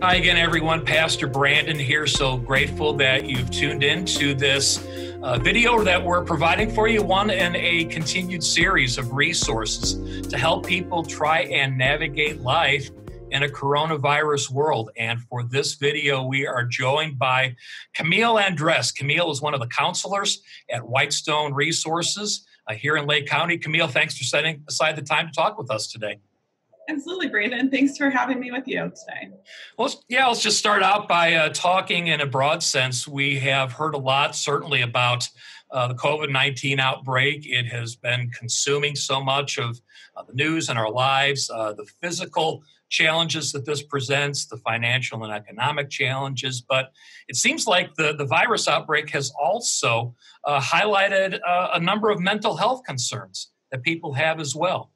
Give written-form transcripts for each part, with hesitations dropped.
Hi again, everyone. Pastor Brandon here. So grateful that you've tuned in to this video that we're providing for you, one in a continued series of resources to help people try and navigate life in a coronavirus world. And for this video, we are joined by CAMILLE ANDRESS. CAMILLE is one of the counselors at Whitestone Resources here in Lake County. CAMILLE, thanks for setting aside the time to talk with us today. Absolutely, Brandon. Thanks for having me with you today. Well, let's just start out by talking in a broad sense. We have heard a lot, certainly, about the COVID-19 outbreak. It has been consuming so much of the news in our lives, the physical challenges that this presents, the financial and economic challenges. But it seems like the virus outbreak has also highlighted a number of mental health concerns that people have as well.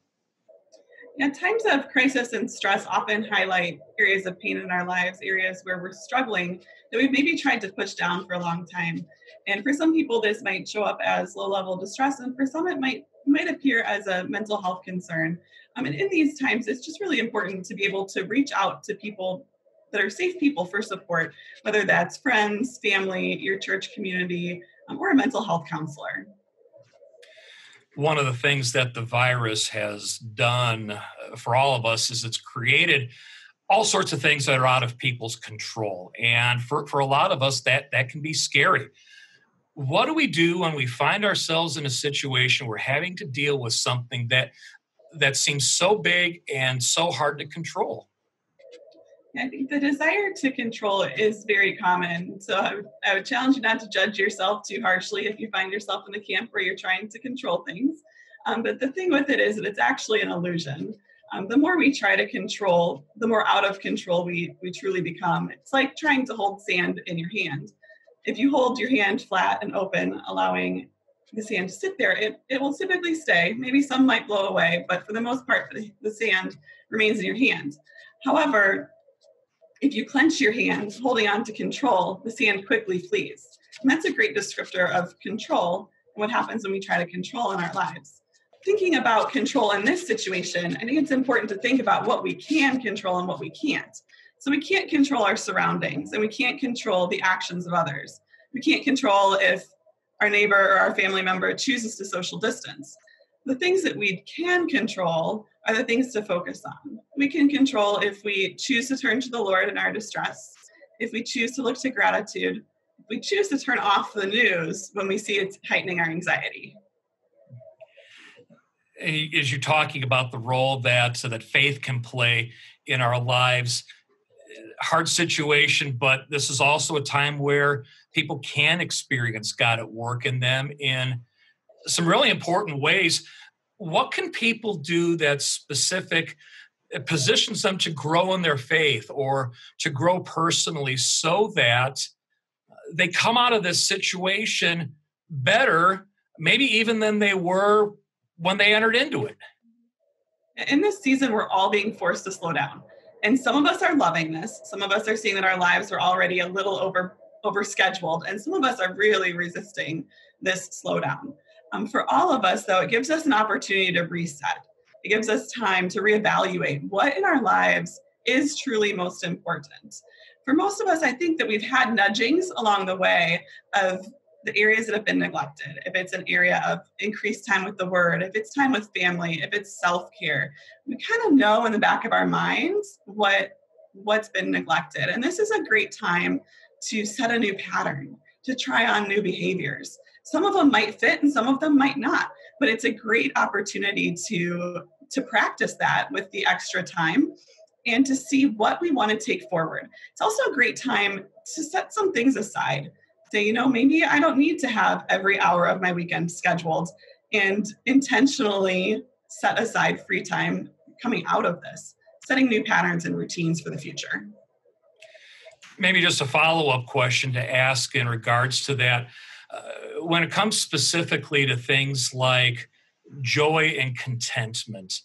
Yeah, times of crisis and stress often highlight areas of pain in our lives, areas where we're struggling that we've maybe tried to push down for a long time. And for some people, this might show up as low-level distress, and for some, it might appear as a mental health concern. And in these times, it's just really important to be able to reach out to people that are safe people for support, whether that's friends, family, your church community, or a mental health counselor. One of the things that the virus has done for all of us is it's created all sorts of things that are out of people's control. And for a lot of us, that can be scary. What do we do when we find ourselves in a situation where having to deal with something that seems so big and so hard to control? I think the desire to control is very common. So I would challenge you not to judge yourself too harshly if you find yourself in the camp where you're trying to control things. But the thing with it is that it's actually an illusion. The more we try to control, the more out of control we truly become. It's like trying to hold sand in your hand. If you hold your hand flat and open, allowing the sand to sit there, it will typically stay. Maybe some might blow away, but for the most part, the sand remains in your hand. However, if you clench your hand, holding on to control, the sand quickly flees. And that's a great descriptor of control and what happens when we try to control in our lives. Thinking about control in this situation, I think it's important to think about what we can control and what we can't. So we can't control our surroundings, and we can't control the actions of others. We can't control if our neighbor or our family member chooses to social distance. The things that we can control are the things to focus on. We can control if we choose to turn to the Lord in our distress, if we choose to look to gratitude, if we choose to turn off the news when we see it's heightening our anxiety. As you're talking about the role that faith can play in our lives, hard situation, but this is also a time where people can experience God at work in them in some really important ways. What can people do that's specific, positions them to grow in their faith or to grow personally so that they come out of this situation better, maybe even than they were when they entered into it? In this season, we're all being forced to slow down. And some of us are loving this. Some of us are seeing that our lives are already a little overscheduled. And some of us are really resisting this slowdown. For all of us, though, it gives us an opportunity to reset. It gives us time to reevaluate what in our lives is truly most important. For most of us, I think that we've had nudgings along the way of the areas that have been neglected. If it's an area of increased time with the Word, if it's time with family, if it's self-care, we kind of know in the back of our minds what's been neglected. And this is a great time to set a new pattern, to try on new behaviors. Some of them might fit and some of them might not, but it's a great opportunity to practice that with the extra time and to see what we want to take forward. It's also a great time to set some things aside. Say, maybe I don't need to have every hour of my weekend scheduled, and intentionally set aside free time coming out of this, setting new patterns and routines for the future. Maybe just a follow-up question to ask in regards to that. When it comes specifically to things like joy and contentment,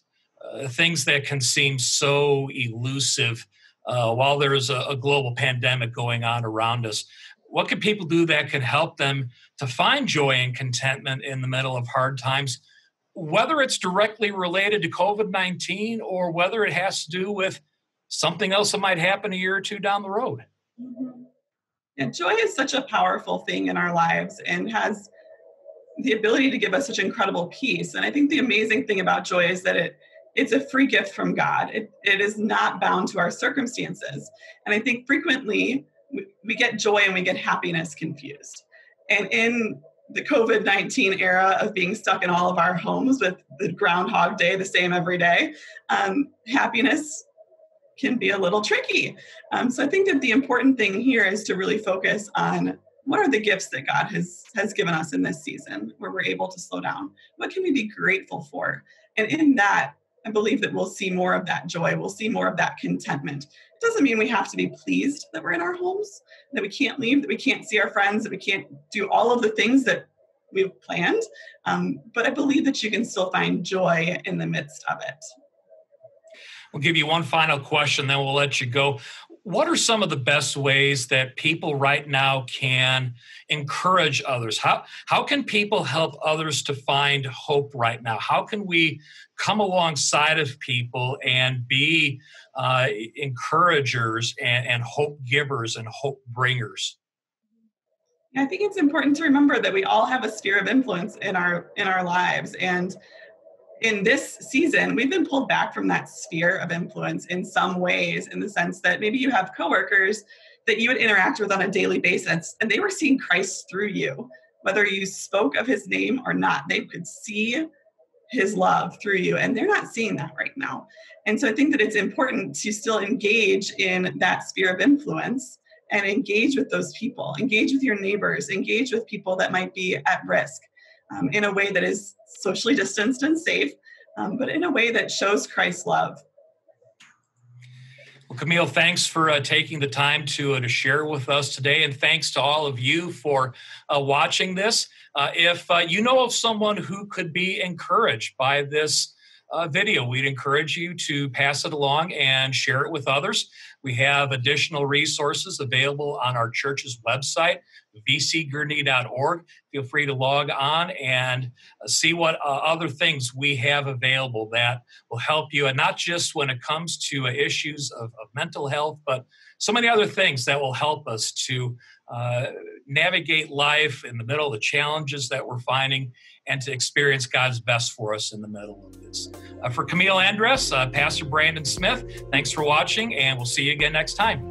things that can seem so elusive while there's a global pandemic going on around us, what can people do that can help them to find joy and contentment in the middle of hard times, whether it's directly related to COVID-19 or whether it has to do with something else that might happen a year or two down the road. Mhm. And joy is such a powerful thing in our lives and has the ability to give us such incredible peace. And I think the amazing thing about joy is that it's a free gift from God. It is not bound to our circumstances. And I think frequently we get joy and we get happiness confused. And in the COVID-19 era of being stuck in all of our homes with the Groundhog Day, the same every day, happiness can be a little tricky. So I think that the important thing here is to really focus on what are the gifts that God has given us in this season where we're able to slow down? What can we be grateful for? And in that, I believe that we'll see more of that joy. We'll see more of that contentment. It doesn't mean we have to be pleased that we're in our homes, that we can't leave, that we can't see our friends, that we can't do all of the things that we've planned. But I believe that you can still find joy in the midst of it. We'll give you one final question, then we'll let you go. What are some of the best ways that people right now can encourage others? How can people help others to find hope right now? How can we come alongside of people and be encouragers and hope givers and hope bringers? I think it's important to remember that we all have a sphere of influence in our lives, and in this season, we've been pulled back from that sphere of influence in some ways, in the sense that maybe you have coworkers that you would interact with on a daily basis, and they were seeing Christ through you. Whether you spoke of his name or not, they could see his love through you, and they're not seeing that right now. And so I think that it's important to still engage in that sphere of influence and engage with those people, engage with your neighbors, engage with people that might be at risk. In a way that is socially distanced and safe, but in a way that shows Christ's love. Well, Camille, thanks for taking the time to share with us today, and thanks to all of you for watching this. If you know of someone who could be encouraged by this video, we'd encourage you to pass it along and share it with others. We have additional resources available on our church's website, vcgurnee.org. Feel free to log on and see what other things we have available that will help you, and not just when it comes to issues of mental health, but so many other things that will help us to navigate life in the middle of the challenges that we're finding and to experience God's best for us in the middle of this. For Camille Andress, Pastor Brandon Smith, thanks for watching, and we'll see you again next time.